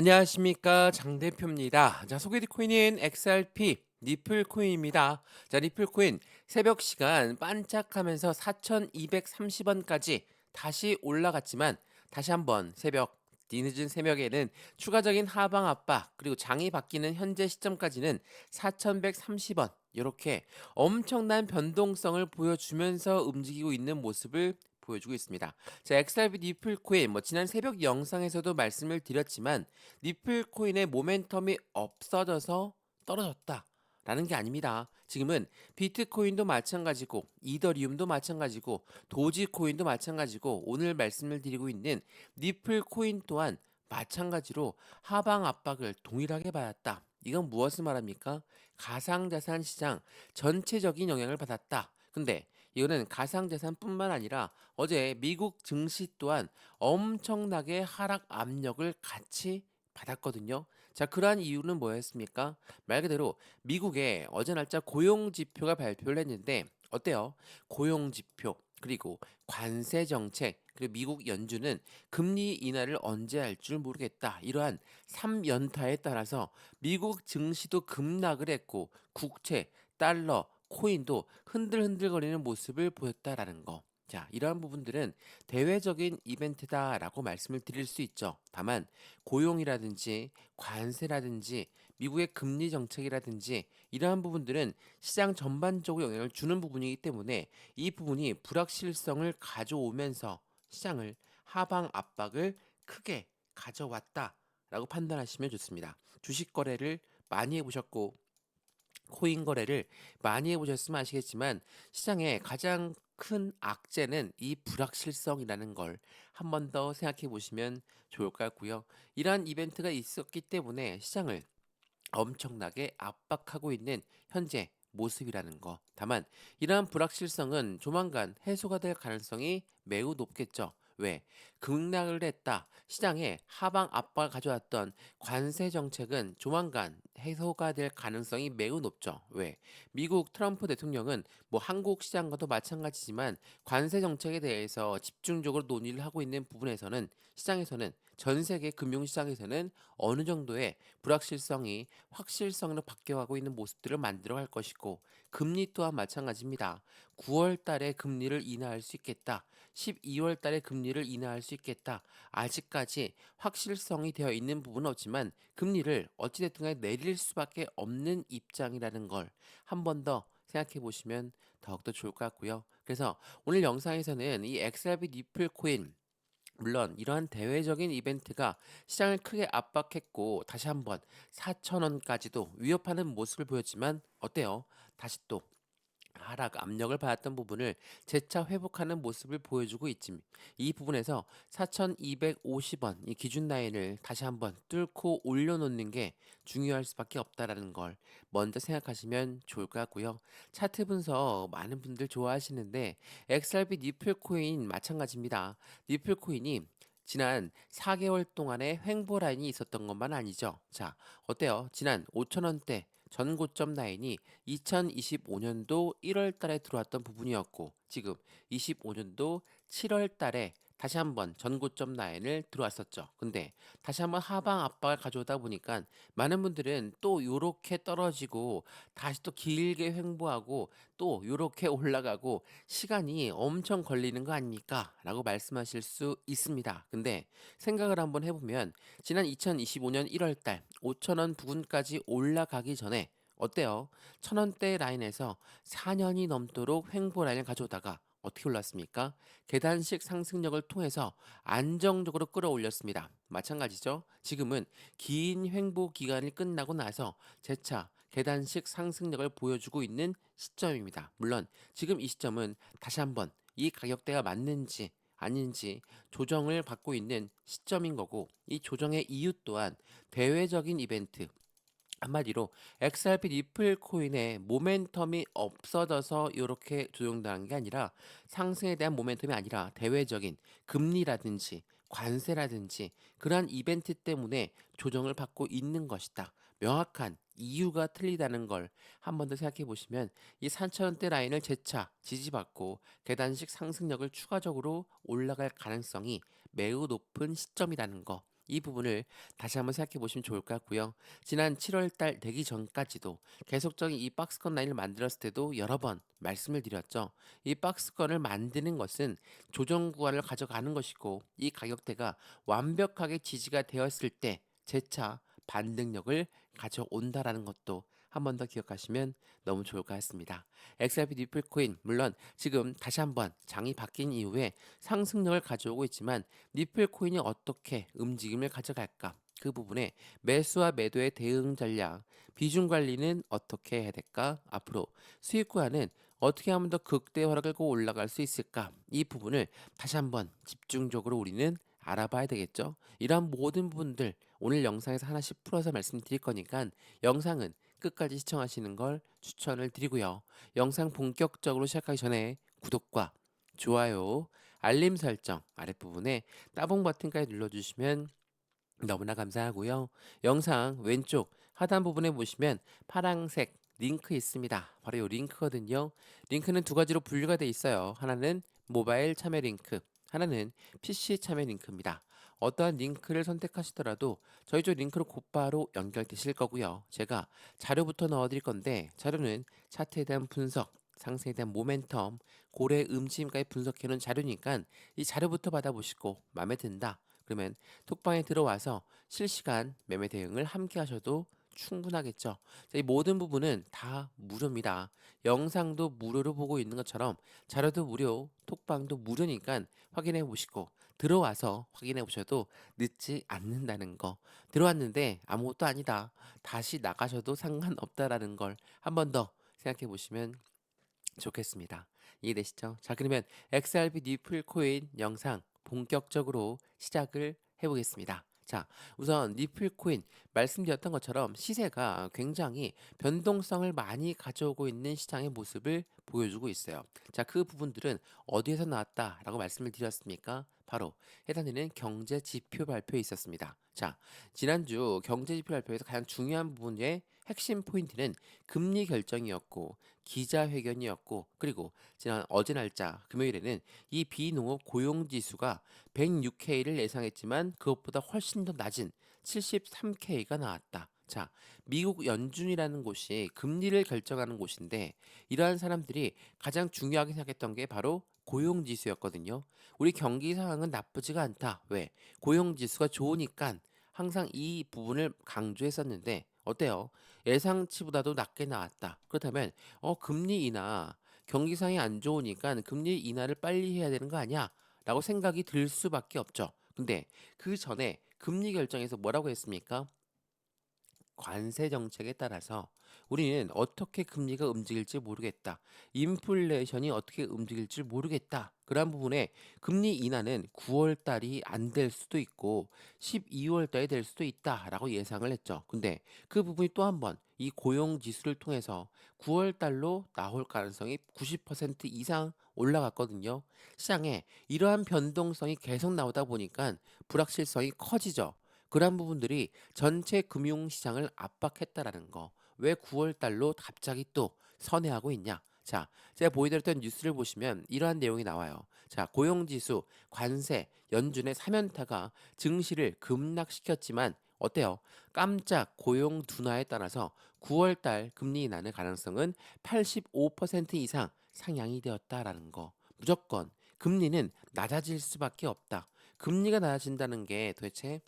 안녕하십니까 장 대표입니다. 자 소개해드릴 코인은 XRP 리플 코인입니다. 자 리플 코인 새벽 시간 반짝하면서 4,230원까지 다시 올라갔지만 다시 한번 새벽 뒤늦은 새벽에는 추가적인 하방 압박 그리고 장이 바뀌는 현재 시점까지는 4,130원 이렇게 엄청난 변동성을 보여주면서 움직이고 있는 모습을 보여주고 있습니다. 자, XRP 리플 코인 지난 새벽 영상에서도 말씀을 드렸지만 리플 코인의 모멘텀이 없어져서 떨어졌다. 라는 게 아닙니다. 지금은 비트코인도 마찬가지고 이더리움도 마찬가지고 도지코인도 마찬가지고 오늘 말씀을 드리고 있는 리플 코인 또한 마찬가지로 하방 압박을 동일하게 받았다. 이건 무엇을 말합니까? 가상자산 시장 전체적인 영향을 받았다. 근데 이거는 가상자산뿐만 아니라 어제 미국 증시 또한 엄청나게 하락 압력을 같이 받았거든요. 자, 그러한 이유는 뭐였습니까? 말 그대로 미국의 어제 날짜 고용 지표가 발표를 했는데 어때요? 고용 지표 그리고 관세 정책 그리고 미국 연준은 금리 인하를 언제 할 줄 모르겠다. 이러한 3연타에 따라서 미국 증시도 급락을 했고 국채, 달러, 코인도 흔들흔들거리는 모습을 보였다라는 거. 자, 이러한 부분들은 대외적인 이벤트다라고 말씀을 드릴 수 있죠. 다만 고용이라든지 관세라든지 미국의 금리 정책이라든지 이러한 부분들은 시장 전반적으로 영향을 주는 부분이기 때문에 이 부분이 불확실성을 가져오면서 시장을 하방 압박을 크게 가져왔다라고 판단하시면 좋습니다. 주식 거래를 많이 해보셨고 코인 거래를 많이 해보셨으면 아시겠지만 시장의 가장 큰 악재는 이 불확실성이라는 걸 한 번 더 생각해 보시면 좋을 것 같고요. 이러한 이벤트가 있었기 때문에 시장을 엄청나게 압박하고 있는 현재 모습이라는 거. 다만 이러한 불확실성은 조만간 해소가 될 가능성이 매우 높겠죠. 왜? 급락을 했다. 시장에 하방 압박을 가져왔던 관세 정책은 조만간 해소가 될 가능성이 매우 높죠. 왜? 미국 트럼프 대통령은 한국 시장과도 마찬가지지만 관세 정책에 대해서 집중적으로 논의를 하고 있는 부분에서는 시장에서는 전 세계 금융시장에서는 어느 정도의 불확실성이 확실성으로 바뀌어가고 있는 모습들을 만들어 갈 것이고 금리 또한 마찬가지입니다. 9월 달에 금리를 인하할 수 있겠다. 12월 달에 금리를 인하할 수 있겠다. 아직까지 확실성이 되어 있는 부분은 없지만 금리를 어찌됐든 간에 내릴 수밖에 없는 입장이라는 걸 한 번 더 생각해 보시면 더욱더 좋을 것 같고요. 그래서 오늘 영상에서는 이 XRP 리플 코인 물론 이러한 대외적인 이벤트가 시장을 크게 압박했고 다시 한번 4,000원까지도 위협하는 모습을 보였지만 어때요? 다시 또 하락 압력을 받았던 부분을 재차 회복하는 모습을 보여주고 있지. 이 부분에서 4,250원 이 기준 라인을 다시 한번 뚫고 올려놓는 게 중요할 수밖에 없다라는 걸 먼저 생각하시면 좋을 것 같고요. 차트 분석 많은 분들 좋아하시는데 XRP 니플 코인 마찬가지입니다. 니플 코인이 지난 4개월 동안의 횡보 라인이 있었던 것만 아니죠. 자, 어때요? 지난 5,000원대 전고점 라인이 2025년도 1월 달에 들어왔던 부분이었고 지금 25년도 7월 달에 다시 한번 전고점 라인을 들어왔었죠. 근데 다시 한번 하방 압박을 가져오다 보니까 많은 분들은 또 요렇게 떨어지고 다시 또 길게 횡보하고 또 요렇게 올라가고 시간이 엄청 걸리는 거 아닙니까? 라고 말씀하실 수 있습니다. 근데 생각을 한번 해보면 지난 2025년 1월 달 5,000원 부근까지 올라가기 전에 어때요? 1,000원대 라인에서 4년이 넘도록 횡보 라인을 가져오다가 어떻게 올랐습니까? 계단식 상승력을 통해서 안정적으로 끌어올렸습니다. 마찬가지죠. 지금은 긴 횡보 기간이 끝나고 나서 재차 계단식 상승력을 보여주고 있는 시점입니다. 물론 지금 이 시점은 다시 한번 이 가격대가 맞는지 아닌지 조정을 받고 있는 시점인 거고 이 조정의 이유 또한 대외적인 이벤트 한마디로 XRP 리플 코인의 모멘텀이 없어져서 이렇게 조정당한 게 아니라 상승에 대한 모멘텀이 아니라 대외적인 금리라든지 관세라든지 그러한 이벤트 때문에 조정을 받고 있는 것이다. 명확한 이유가 틀리다는 걸 한 번 더 생각해 보시면 이 3,000원대 라인을 재차 지지받고 계단식 상승력을 추가적으로 올라갈 가능성이 매우 높은 시점이라는 거. 이 부분을 다시 한번 생각해 보시면 좋을 것 같고요. 지난 7월 달 되기 전까지도 계속적인 이 박스권 라인을 만들었을 때도 여러 번 말씀을 드렸죠. 이 박스권을 만드는 것은 조정 구간을 가져가는 것이고 이 가격대가 완벽하게 지지가 되었을 때 재차 반등력을 가져온다라는 것도 한 번 더 기억하시면 너무 좋을 것 같습니다. XRP 니플코인 물론 지금 다시 한번 장이 바뀐 이후에 상승력을 가져오고 있지만 니플코인이 어떻게 움직임을 가져갈까? 그 부분에 매수와 매도의 대응 전략, 비중 관리는 어떻게 해야 될까? 앞으로 수익 구간은 어떻게 하면 더 극대화를 끌고 올라갈 수 있을까? 이 부분을 다시 한번 집중적으로 우리는 알아봐야 되겠죠? 이러한 모든 부분들 오늘 영상에서 하나씩 풀어서 말씀드릴 거니까 영상은 끝까지 시청하시는 걸 추천을 드리고요. 영상 본격적으로 시작하기 전에 구독과 좋아요, 알림 설정 아랫부분에 따봉 버튼까지 눌러주시면 너무나 감사하고요. 영상 왼쪽 하단 부분에 보시면 파란색 링크 있습니다. 바로 이 링크거든요. 링크는 두 가지로 분류가 돼 있어요. 하나는 모바일 참여 링크, 하나는 PC 참여 링크입니다. 어떠한 링크를 선택하시더라도 저희 쪽 링크로 곧바로 연결되실 거고요. 제가 자료부터 넣어드릴 건데 자료는 차트에 대한 분석, 상승에 대한 모멘텀, 고래 음침까지 분석해놓은 자료니까 이 자료부터 받아보시고 마음에 든다. 그러면 톡방에 들어와서 실시간 매매 대응을 함께 하셔도 충분하겠죠. 자, 이 모든 부분은 다 무료입니다. 영상도 무료로 보고 있는 것처럼 자료도 무료, 톡방도 무료니까 확인해 보시고 들어와서 확인해 보셔도 늦지 않는다는 거. 들어왔는데 아무것도 아니다. 다시 나가셔도 상관없다라는 걸 한 번 더 생각해 보시면 좋겠습니다. 이해되시죠? 자, 그러면 XRP 니플 코인 영상 본격적으로 시작을 해보겠습니다. 자, 우선 니플 코인 말씀드렸던 것처럼 시세가 굉장히 변동성을 많이 가져오고 있는 시장의 모습을 보여주고 있어요. 자, 그 부분들은 어디에서 나왔다라고 말씀을 드렸습니까? 바로 해당되는 경제 지표 발표에 있었습니다. 자, 지난주 경제 지표 발표에서 가장 중요한 부분의 핵심 포인트는 금리 결정이었고 기자회견이었고 그리고 지난 어제 날짜 금요일에는 이 비농업 고용지수가 106K를 예상했지만 그것보다 훨씬 더 낮은 73K가 나왔다. 자, 미국 연준이라는 곳이 금리를 결정하는 곳인데 이러한 사람들이 가장 중요하게 생각했던 게 바로 고용지수였거든요. 우리 경기 상황은 나쁘지가 않다. 왜? 고용지수가 좋으니까 항상 이 부분을 강조했었는데 어때요? 예상치보다도 낮게 나왔다. 그렇다면 금리 인하 경기상이 안 좋으니까 금리 인하를 빨리 해야 되는 거 아니야? 라고 생각이 들 수밖에 없죠. 근데 그 전에 금리 결정에서 뭐라고 했습니까? 관세 정책에 따라서 우리는 어떻게 금리가 움직일지 모르겠다. 인플레이션이 어떻게 움직일지 모르겠다. 그러한 부분에 금리 인하는 9월 달이 안 될 수도 있고 12월 달이 될 수도 있다라고 예상을 했죠. 근데 그 부분이 또 한 번 이 고용 지수를 통해서 9월 달로 나올 가능성이 90% 이상 올라갔거든요. 시장에 이러한 변동성이 계속 나오다 보니까 불확실성이 커지죠. 그러한 부분들이 전체 금융시장을 압박했다라는 거. 왜 9월 달로 갑자기 또 선회하고 있냐? 자, 제가 보여드렸던 뉴스를 보시면 이러한 내용이 나와요. 자, 고용지수, 관세, 연준의 3연타가 증시를 급락시켰지만 어때요? 깜짝 고용 둔화에 따라서 9월 달 금리 인하의 가능성은 85% 이상 상향이 되었다라는 거. 무조건 금리는 낮아질 수밖에 없다. 금리가 낮아진다는 게 도대체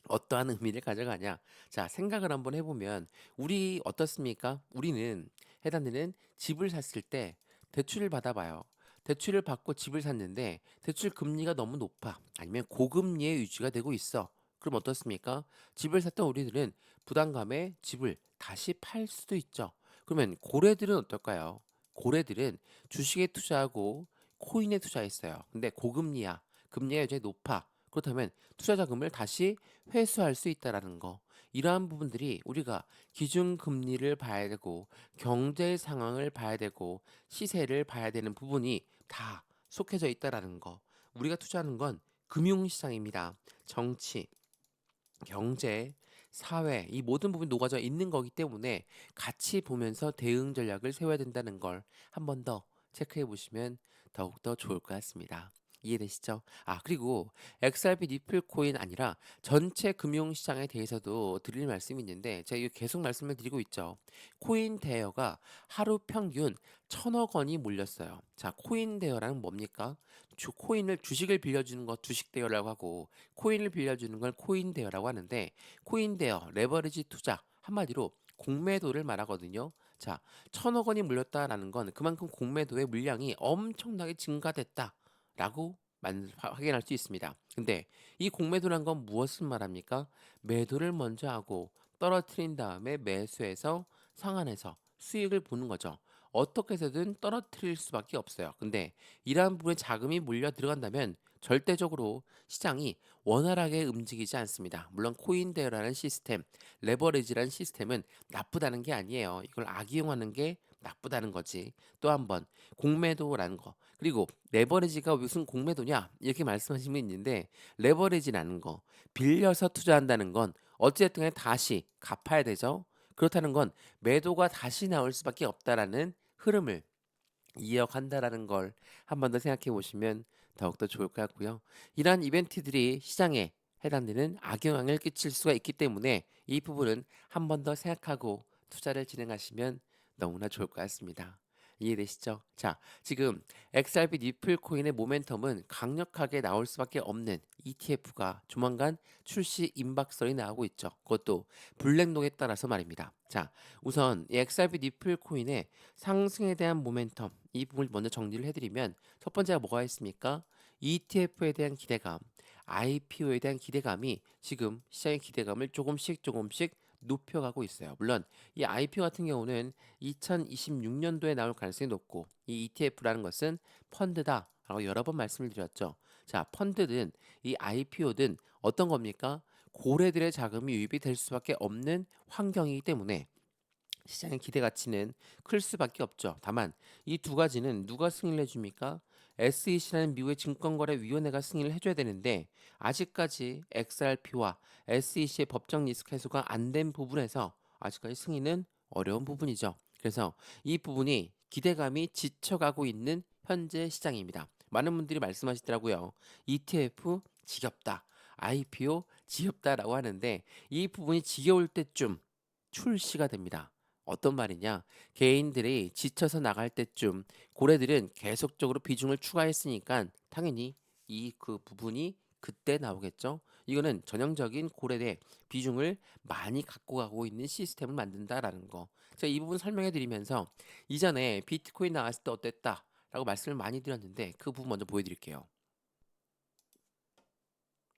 어떠한 의미를 가져가냐? 자, 생각을 한번 해보면 우리 어떻습니까? 우리는 해당되는 집을 샀을 때 대출을 받아봐요. 대출을 받고 집을 샀는데 대출 금리가 너무 높아. 아니면 고금리에 유지가 되고 있어. 그럼 어떻습니까? 집을 샀던 우리들은 부담감에 집을 다시 팔 수도 있죠. 그러면 고래들은 어떨까요? 고래들은 주식에 투자하고 코인에 투자했어요. 근데 고금리야. 금리가 여전히 높아. 그렇다면 투자 자금을 다시 회수할 수 있다라는 거. 이러한 부분들이 우리가 기준 금리를 봐야 되고 경제 상황을 봐야 되고 시세를 봐야 되는 부분이 다 속해져 있다라는 거. 우리가 투자하는 건 금융시장입니다. 정치, 경제, 사회 이 모든 부분이 녹아져 있는 거기 때문에 같이 보면서 대응 전략을 세워야 된다는 걸 한 번 더 체크해 보시면 더욱더 좋을 것 같습니다. 이해되시죠? 그리고 XRP 니플 코인 아니라 전체 금융시장에 대해서도 드릴 말씀이 있는데 제가 이거 계속 말씀을 드리고 있죠. 코인 대여가 하루 평균 1,000억 원이 몰렸어요. 자, 코인 대여라는 뭡니까? 코인을 주식을 빌려주는 거 주식 대여라고 하고 코인을 빌려주는 걸 코인 대여라고 하는데 코인 대여, 레버리지 투자 한마디로 공매도를 말하거든요. 자, 1,000억 원이 물렸다라는 건 그만큼 공매도의 물량이 엄청나게 증가됐다. 라고 확인할 수 있습니다. 근데 이 공매도란 건 무엇을 말합니까? 매도를 먼저 하고 떨어뜨린 다음에 매수해서 상한해서 수익을 보는 거죠. 어떻게 해서든 떨어뜨릴 수밖에 없어요. 근데 이러한 부분에 자금이 몰려 들어간다면 절대적으로 시장이 원활하게 움직이지 않습니다. 물론 코인 대여라는 시스템, 레버리지라는 시스템은 나쁘다는 게 아니에요. 이걸 악이용하는 게 나쁘다는 거지. 또 한 번 공매도라는 거. 그리고 레버리지가 무슨 공매도냐? 이렇게 말씀하시면 있는데 레버리지라는 거, 빌려서 투자한다는 건 어찌됐든 간에 다시 갚아야 되죠. 그렇다는 건 매도가 다시 나올 수밖에 없다라는 흐름을 이어간다라는 걸 한 번 더 생각해 보시면 더욱더 좋을 것 같고요. 이러한 이벤트들이 시장에 해당되는 악영향을 끼칠 수가 있기 때문에 이 부분은 한 번 더 생각하고 투자를 진행하시면 너무나 좋을 것 같습니다. 이해되시죠? 자, 지금 XRP 니플 코인의 모멘텀은 강력하게 나올 수밖에 없는 ETF가 조만간 출시 임박설이 나오고 있죠. 그것도 블랙록에 따라서 말입니다. 자, 우선 이 XRP 니플 코인의 상승에 대한 모멘텀 이 부분을 먼저 정리를 해드리면 첫 번째가 뭐가 있습니까? ETF에 대한 기대감, IPO에 대한 기대감이 지금 시장의 기대감을 조금씩 높여가고 있어요. 물론 이 IPO 같은 경우는 2026년도에 나올 가능성이 높고 이 ETF라는 것은 펀드다라고 여러 번 말씀을 드렸죠. 자, 펀드든 이 IPO든 어떤 겁니까? 고래들의 자금이 유입이 될 수밖에 없는 환경이기 때문에 시장의 기대 가치는 클 수밖에 없죠. 다만 이 두 가지는 누가 승인을 해줍니까? SEC라는 미국의 증권거래위원회가 승인을 해줘야 되는데 아직까지 XRP와 SEC의 법적 리스크 해소가 안 된 부분에서 아직까지 승인은 어려운 부분이죠. 그래서 이 부분이 기대감이 지쳐가고 있는 현재 시장입니다. 많은 분들이 말씀하시더라고요. ETF 지겹다. IPO 지겹다라고 하는데 이 부분이 지겨울 때쯤 출시가 됩니다. 어떤 말이냐? 개인들이 지쳐서 나갈 때쯤 고래들은 계속적으로 비중을 추가했으니까 당연히 이 그 부분이 그때 나오겠죠. 이거는 전형적인 고래의 비중을 많이 갖고 가고 있는 시스템을 만든다라는 거. 제가 이 부분 설명해 드리면서 이전에 비트코인 나왔을 때 어땠다라고 말씀을 많이 드렸는데 그 부분 먼저 보여드릴게요.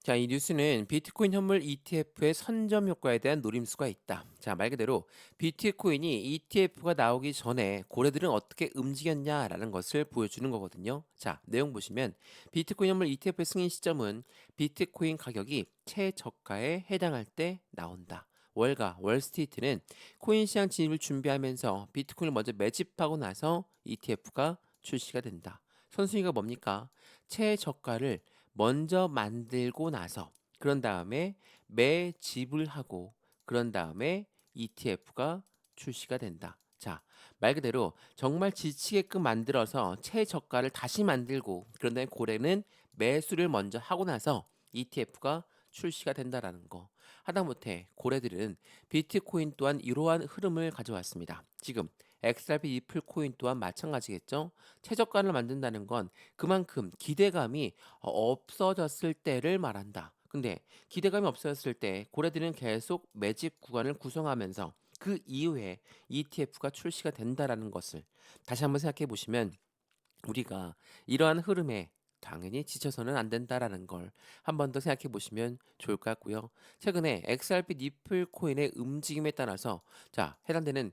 자, 이 뉴스는 비트코인 현물 ETF의 선점 효과에 대한 노림수가 있다. 자, 말 그대로 비트코인이 ETF가 나오기 전에 고래들은 어떻게 움직였냐라는 것을 보여주는 거거든요. 자, 내용 보시면 비트코인 현물 ETF 승인 시점은 비트코인 가격이 최저가에 해당할 때 나온다. 월가 월스트리트는 코인 시장 진입을 준비하면서 비트코인을 먼저 매집하고 나서 ETF가 출시가 된다. 선순위가 뭡니까? 최저가를 먼저 만들고 나서 그런 다음에 매집을 하고 그런 다음에 ETF가 출시가 된다. 자, 말 그대로 정말 지치게끔 만들어서 최저가를 다시 만들고 그런 다음에 고래는 매수를 먼저 하고 나서 ETF가 출시가 된다라는 거. 하다못해 고래들은 비트코인 또한 이러한 흐름을 가져왔습니다. 지금 XRP 리플 코인 또한 마찬가지겠죠. 최저가를 만든다는 건 그만큼 기대감이 없어졌을 때를 말한다. 근데 기대감이 없어졌을 때 고래들은 계속 매집 구간을 구성하면서 그 이후에 ETF가 출시가 된다라는 것을 다시 한번 생각해 보시면 우리가 이러한 흐름에 당연히 지쳐서는 안 된다라는 걸 한 번 더 생각해 보시면 좋을 것 같고요. 최근에 XRP 니플 코인의 움직임에 따라서 자, 해당되는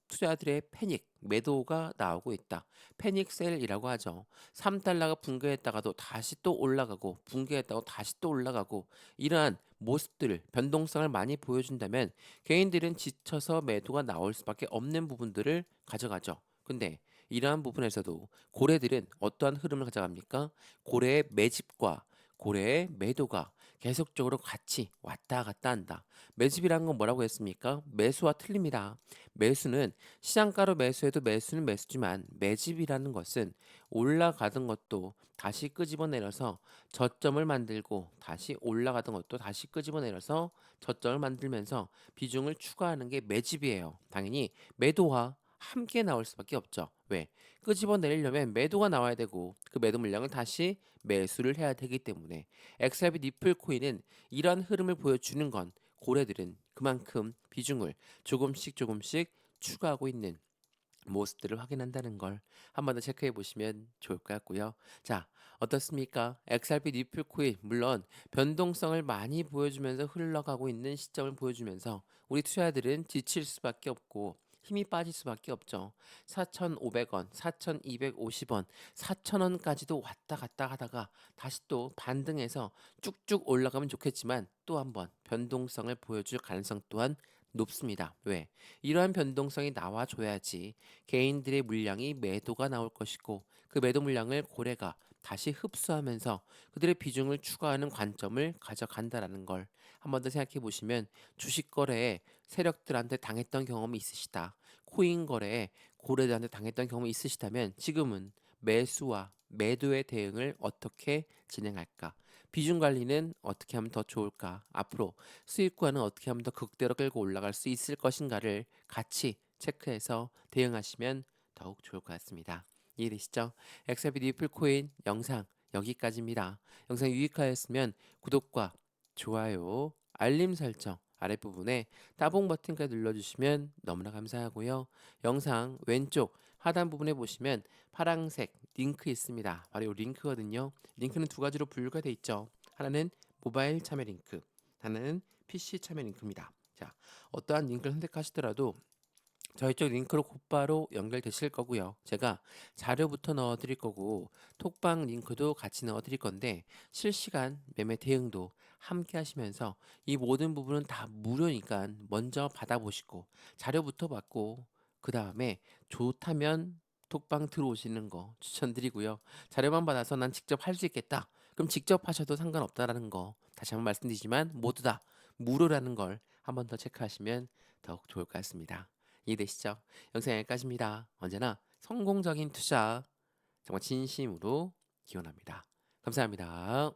투자들의 패닉, 매도가 나오고 있다. 패닉 셀이라고 하죠. 3달러가 붕괴했다가도 다시 또 올라가고 붕괴했다고 다시 또 올라가고 이러한 모습들, 변동성을 많이 보여준다면 개인들은 지쳐서 매도가 나올 수밖에 없는 부분들을 가져가죠. 근데 이러한 부분에서도 고래들은 어떠한 흐름을 가져갑니까? 고래의 매집과 고래의 매도가 계속적으로 같이 왔다 갔다 한다. 매집이라는 건 뭐라고 했습니까? 매수와 틀립니다. 매수는 시장가로 매수해도 매수는 매수지만 매집이라는 것은 올라가던 것도 다시 끄집어내려서 저점을 만들고 다시 올라가던 것도 다시 끄집어내려서 저점을 만들면서 비중을 추가하는 게 매집이에요. 당연히 매도와 함께 나올 수밖에 없죠. 왜? 끄집어내려면 매도가 나와야 되고 그 매도 물량을 다시 매수를 해야 되기 때문에 XRP 니플 코인은 이러한 흐름을 보여주는 건 고래들은 그만큼 비중을 조금씩 추가하고 있는 모습들을 확인한다는 걸 한 번 더 체크해 보시면 좋을 것 같고요. 자, 어떻습니까? XRP 니플 코인 물론 변동성을 많이 보여주면서 흘러가고 있는 시점을 보여주면서 우리 투자자들은 지칠 수밖에 없고 힘이 빠질 수밖에 없죠. 4,500원, 4,250원, 4,000원까지도 왔다 갔다 하다가 다시 또 반등해서 쭉쭉 올라가면 좋겠지만 또 한번 변동성을 보여줄 가능성 또한 높습니다. 왜? 이러한 변동성이 나와줘야지 개인들의 물량이 매도가 나올 것이고 그 매도 물량을 고래가 다시 흡수하면서 그들의 비중을 추가하는 관점을 가져간다라는 걸 한 번 더 생각해 보시면 주식 거래에 세력들한테 당했던 경험이 있으시다. 코인 거래에 고래들한테 당했던 경험이 있으시다면 지금은 매수와 매도의 대응을 어떻게 진행할까? 비중 관리는 어떻게 하면 더 좋을까? 앞으로 수익과는 어떻게 하면 더 극대로 끌고 올라갈 수 있을 것인가를 같이 체크해서 대응하시면 더욱 좋을 것 같습니다. 이해되시죠? XRP 리플 코인 영상 여기까지입니다. 영상 유익하였으면 구독과 좋아요, 알림 설정 아랫부분에 따봉 버튼까지 눌러주시면 너무나 감사하고요. 영상 왼쪽 하단 부분에 보시면 파란색 링크 있습니다. 바로 이 링크거든요. 링크는 두 가지로 분류가 되어 있죠. 하나는 모바일 참여 링크, 하나는 PC 참여 링크입니다. 자, 어떠한 링크를 선택하시더라도 저희 쪽 링크로 곧바로 연결되실 거고요. 제가 자료부터 넣어 드릴 거고 톡방 링크도 같이 넣어 드릴 건데 실시간 매매 대응도 함께 하시면서 이 모든 부분은 다 무료니까 먼저 받아보시고 자료부터 받고 그 다음에 좋다면 톡방 들어오시는 거 추천드리고요. 자료만 받아서 난 직접 할 수 있겠다. 그럼 직접 하셔도 상관없다라는 거 다시 한번 말씀드리지만 모두 다 무료라는 걸 한 번 더 체크하시면 더욱 좋을 것 같습니다. 이해되시죠? 영상 여기까지입니다. 언제나 성공적인 투자 정말 진심으로 기원합니다. 감사합니다.